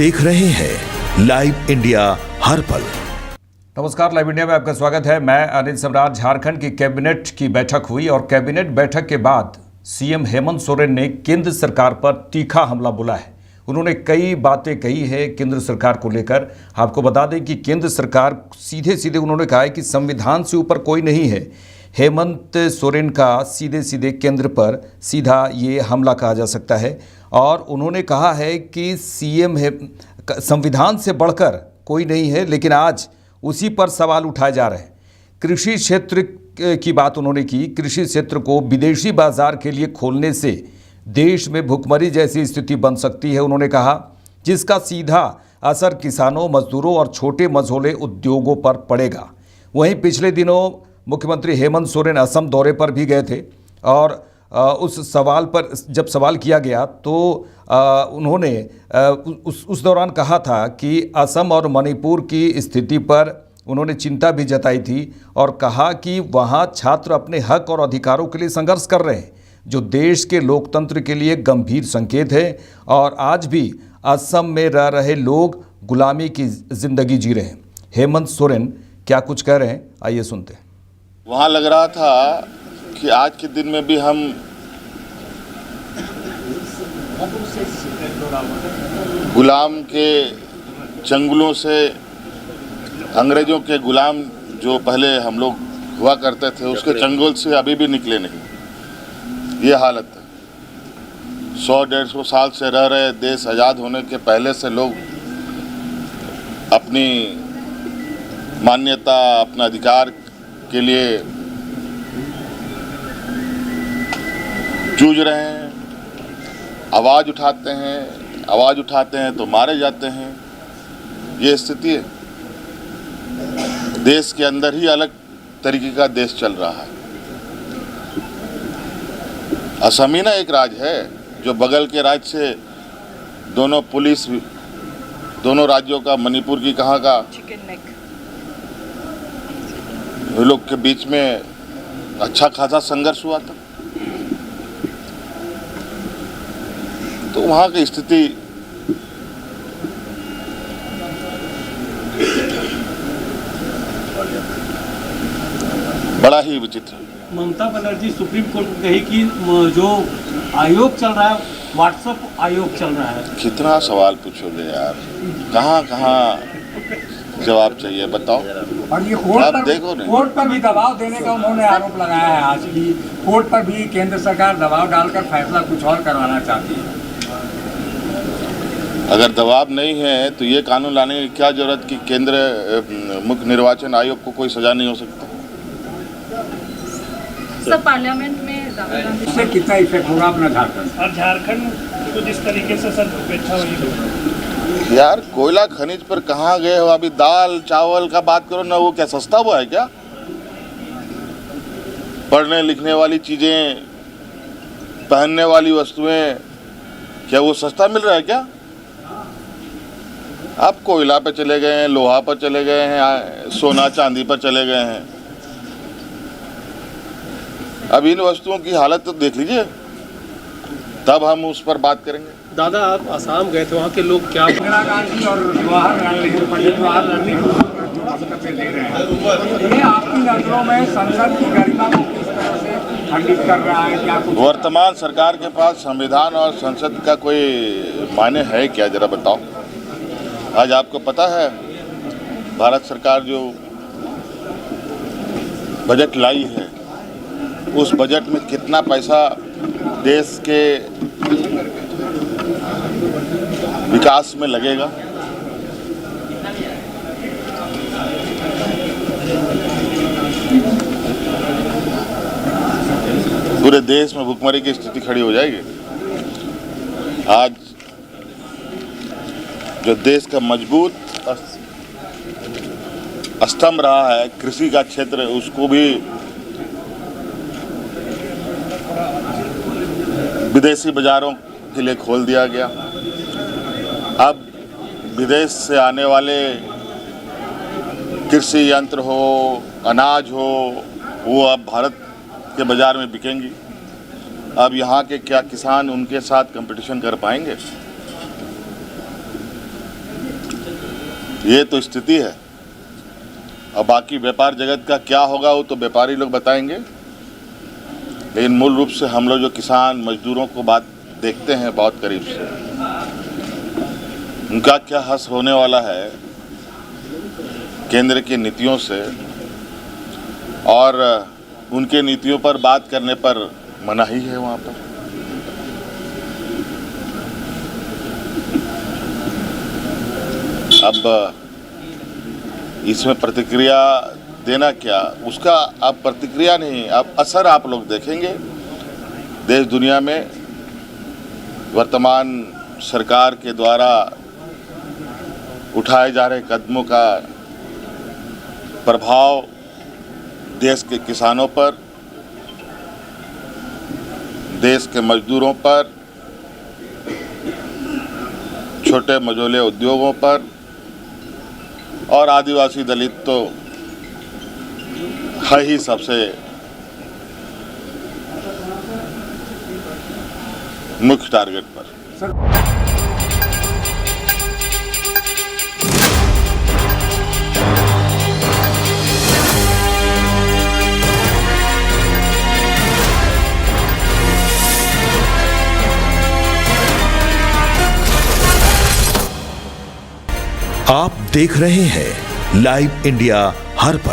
देख रहे हैं लाइव इंडिया हर पल। नमस्कार, लाइव इंडिया में आपका स्वागत है। मैं अनिल सम्राट। झारखंड की कैबिनेट की बैठक हुई और कैबिनेट बैठक के बाद सीएम हेमंत सोरेन ने केंद्र सरकार पर तीखा हमला बोला है। उन्होंने कई बातें कही है केंद्र सरकार को लेकर। आपको बता दें कि केंद्र सरकार सीधे सीधे उन्होंने कहा है कि संविधान से ऊपर कोई नहीं है। हेमंत सोरेन का सीधे सीधे केंद्र पर सीधा ये हमला कहा जा सकता है और उन्होंने कहा है कि सीएम संविधान से बढ़कर कोई नहीं है, लेकिन आज उसी पर सवाल उठाए जा रहे हैं। कृषि क्षेत्र की बात उन्होंने की। कृषि क्षेत्र को विदेशी बाजार के लिए खोलने से देश में भुखमरी जैसी स्थिति बन सकती है, उन्होंने कहा, जिसका सीधा असर किसानों, मजदूरों और छोटे मझोले उद्योगों पर पड़ेगा। वहीं पिछले दिनों मुख्यमंत्री हेमंत सोरेन असम दौरे पर भी गए थे और उस सवाल पर जब सवाल किया गया तो उन्होंने उस दौरान कहा था कि असम और मणिपुर की स्थिति पर उन्होंने चिंता भी जताई थी और कहा कि वहाँ छात्र अपने हक और अधिकारों के लिए संघर्ष कर रहे हैं, जो देश के लोकतंत्र के लिए गंभीर संकेत है। और आज भी असम में रह रहे लोग गुलामी की जिंदगी जी रहे हैं। हेमंत सोरेन क्या कुछ कह रहे हैं, आइए सुनते हैं। वहाँ लग रहा था कि आज के दिन में भी हम गुलाम के चंगुलों से, अंग्रेज़ों के गुलाम जो पहले हम लोग हुआ करते थे, उसके चंगुल से अभी भी निकले नहीं। ये हालत है। 100-150 साल से रह रहे देश आज़ाद होने के पहले से लोग अपनी मान्यता, अपना अधिकार के लिए जूझ रहे हैं, आवाज़ उठाते हैं तो मारे जाते हैं। ये स्थिति है। देश के अंदर ही अलग तरीके का देश चल रहा है। असम ही ना एक राज्य है जो बगल के राज्य से दोनों राज्यों का, मणिपुर की कहाँ का, लोग के बीच में अच्छा खासा संघर्ष हुआ था। तो वहाँ की स्थिति बड़ा ही विचित्र है। ममता बनर्जी सुप्रीम कोर्ट को कही कि जो आयोग चल रहा है, व्हाट्सएप आयोग चल रहा है। कितना सवाल पूछोगे यार, कहाँ जवाब चाहिए बताओ। और ये कोर्ट पर भी दबाव देने का उन्होंने आरोप लगाया है। आज की कोर्ट पर भी केंद्र सरकार दबाव डालकर फैसला कुछ और करवाना चाहती है। अगर दबाव नहीं है तो ये कानून लाने की क्या जरूरत कि केंद्र मुख्य निर्वाचन आयोग को कोई सजा नहीं हो सकती। सर, पार्लियामेंट में इससे कितना इफेक्ट होगा अपना झारखंड और झारखंड को जिस तरीके से सर उपेक्षा हुई यार, कोयला खनिज पर कहाँ गए हो? अभी दाल चावल का बात करो ना, वो क्या सस्ता हुआ है क्या? पढ़ने लिखने वाली चीजें, पहनने वाली वस्तुएं, क्या वो सस्ता मिल रहा है क्या? आप कोयला पे चले गए हैं, लोहा पर चले गए हैं, सोना चांदी पर चले गए हैं। अब इन वस्तुओं की हालत तो देख लीजिए, तब हम उस पर बात करेंगे। दादा, आप आसाम गए थे, वहाँ के लोग क्या इंदिरा गांधी और जवाहरलाल नेहरू ले रहे हैं, ये आपकी नजरों में संसद की गरिमा को किस तरह से खंडित कर रहा है? क्या वर्तमान सरकार के पास संविधान और संसद का कोई मायने है क्या? जरा बताओ। आज आपको पता है भारत सरकार जो बजट लाई है, उस बजट में कितना पैसा देश के विकास में लगेगा? पूरे देश में भुखमरी की स्थिति खड़ी हो जाएगी। आज जो देश का मजबूत स्तंभ रहा है कृषि का क्षेत्र, उसको भी विदेशी बाजारों के लिए खोल दिया गया। अब विदेश से आने वाले कृषि यंत्र हो, अनाज हो, वो अब भारत के बाज़ार में बिकेंगी। अब यहाँ के क्या किसान उनके साथ कंपटीशन कर पाएंगे? ये तो स्थिति है। अब बाकी व्यापार जगत का क्या होगा वो तो व्यापारी लोग बताएंगे, लेकिन मूल रूप से हम लोग जो किसान मजदूरों को बात देखते हैं बहुत करीब से, उनका क्या हश्र होने वाला है केंद्र की नीतियों से, और उनके नीतियों पर बात करने पर मनाही है वहाँ पर। अब इसमें प्रतिक्रिया देना क्या, उसका अब प्रतिक्रिया नहीं, अब असर आप लोग देखेंगे। देश दुनिया में वर्तमान सरकार के द्वारा उठाए जा रहे कदमों का प्रभाव देश के किसानों पर, देश के मजदूरों पर, छोटे मझोले उद्योगों पर और आदिवासी दलित तो है ही सबसे मुख्य टारगेट पर। आप देख रहे हैं लाइव इंडिया हर पल।